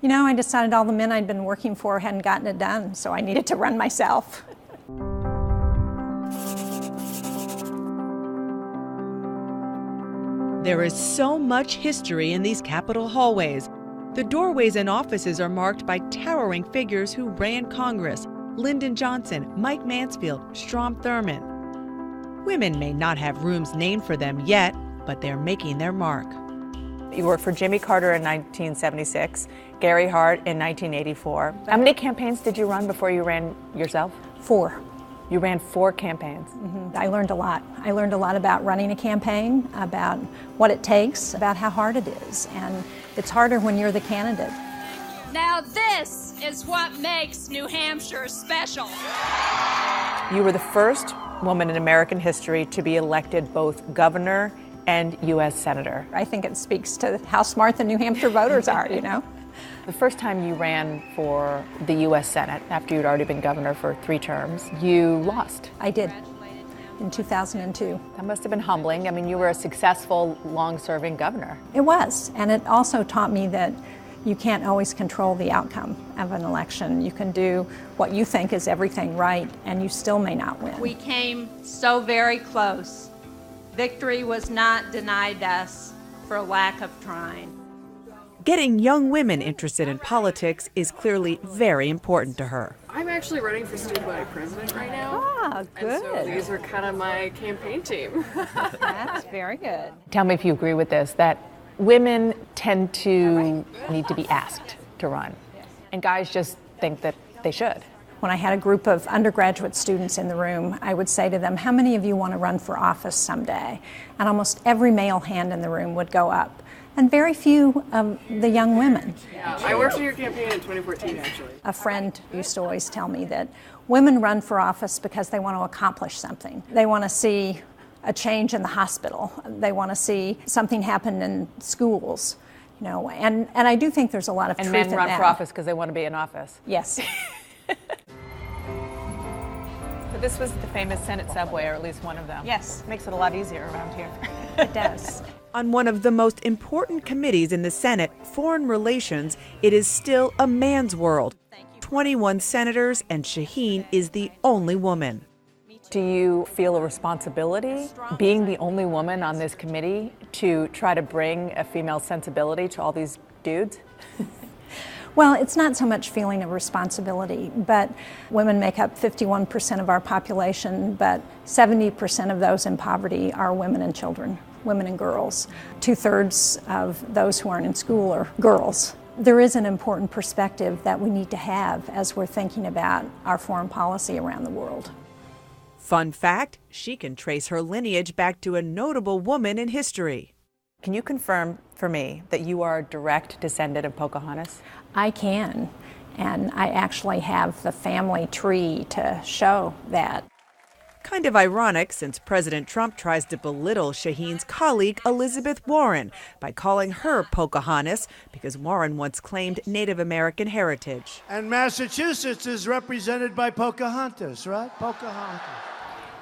You know, I decided all the men I'd been working for hadn't gotten it done, so I needed to run myself. There is so much history in these Capitol hallways. The doorways and offices are marked by towering figures who ran Congress: Lyndon Johnson, Mike Mansfield, Strom Thurmond. Women may not have rooms named for them yet, but they're making their mark. You worked for Jimmy Carter in 1976, Gary Hart in 1984. How many campaigns did you run before you ran yourself? 4. You ran 4 campaigns. I learned a lot. I learned a lot about running a campaign, about what it takes, about how hard it is. And it's harder when you're the candidate. Now this is what makes New Hampshire special. You were the first woman in American history to be elected both governor and U.S. Senator. I think it speaks to how smart the New Hampshire voters are, you know? The first time you ran for the U.S. Senate, after you'd already been governor for 3 terms, you lost. I did, in 2002. That must have been humbling. I mean, you were a successful, long-serving governor. It was, and it also taught me that you can't always control the outcome of an election. You can do what you think is everything right, and you still may not win. We came so very close. Victory was not denied us for lack of trying. Getting young women interested in politics is clearly very important to her. I'm actually running for student body president right now. Ah, good. And so these are kind of my campaign team. That's very good. Tell me if you agree with this, that women tend to need to be asked to run, and guys just think that they should. When I had a group of undergraduate students in the room, I would say to them, how many of you want to run for office someday? And almost every male hand in the room would go up, and very few of the young women. Yeah, I worked in your campaign in 2014, actually. A friend used to always tell me that women run for office because they want to accomplish something. They want to see a change in the hospital. They want to see something happen in schools. You know, and I do think there's a lot of truth in that. And men run for office because they want to be in office. Yes. So this was the famous Senate subway, or at least one of them. Yes. Makes it a lot easier around here. It does. On one of the most important committees in the Senate, Foreign Relations, it is still a man's world. 21 senators, and Shaheen is the only woman. Do you feel a responsibility, being the only woman on this committee, to try to bring a female sensibility to all these dudes? Well, it's not so much feeling of responsibility, but women make up 51% of our population, but 70% of those in poverty are women and children, women and girls. 2/3 of those who aren't in school are girls. There is an important perspective that we need to have as we're thinking about our foreign policy around the world. Fun fact, she can trace her lineage back to a notable woman in history. Can you confirm for me that you are a direct descendant of Pocahontas? I can, and I actually have the family tree to show that. Kind of ironic, since President Trump tries to belittle Shaheen's colleague Elizabeth Warren by calling her Pocahontas because Warren once claimed Native American heritage. And Massachusetts is represented by Pocahontas, right? Pocahontas.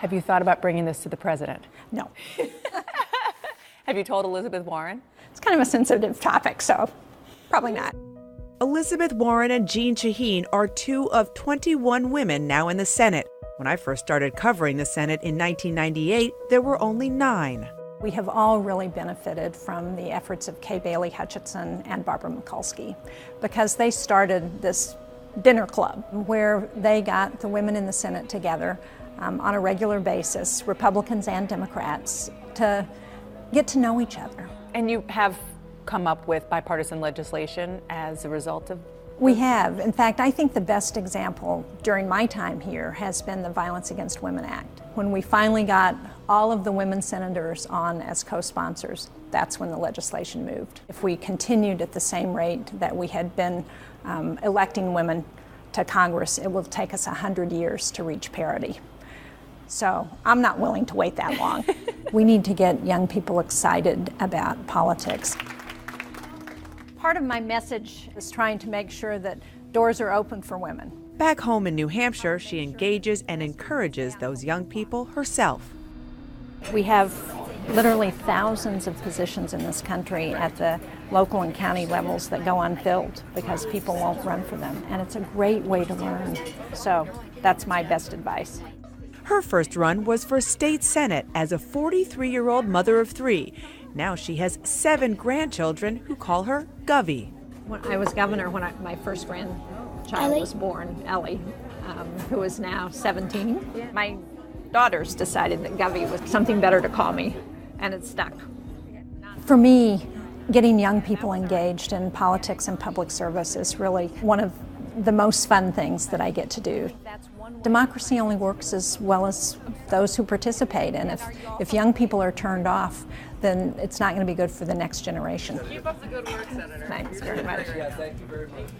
Have you thought about bringing this to the president? No. Have you told Elizabeth Warren? It's kind of a sensitive topic, so probably not. Elizabeth Warren and Jeanne Shaheen are 2 of 21 women now in the Senate. When I first started covering the Senate in 1998, there were only 9. We have all really benefited from the efforts of Kay Bailey Hutchinson and Barbara Mikulski because they started this dinner club where they got the women in the Senate together on a regular basis, Republicans and Democrats, to get to know each other. And you have come up with bipartisan legislation as a result of? We have. In fact, I think the best example during my time here has been the Violence Against Women Act. When we finally got all of the women senators on as co-sponsors, that's when the legislation moved. If we continued at the same rate that we had been electing women to Congress, it will take us 100 years to reach parity. So I'm not willing to wait that long. We need to get young people excited about politics. Part of my message is trying to make sure that doors are open for women. Back home in New Hampshire, she engages and encourages those young people herself. We have literally thousands of positions in this country at the local and county levels that go unfilled because people won't run for them. And it's a great way to learn. So that's my best advice. Her first run was for state senate as a 43-year-old mother of 3. Now she has 7 grandchildren who call her Govey. When I was governor, when my first grandchild was born, Ellie, who is now 17, my daughters decided that Govey was something better to call me, and it stuck. For me, getting young people engaged in politics and public service is really one of the most fun things that I get to do. Democracy only works as well as those who participate, and if young people are turned off, then it's not going to be good for the next generation. Keep up the good work, Senator. Thanks very much. Thank you very much.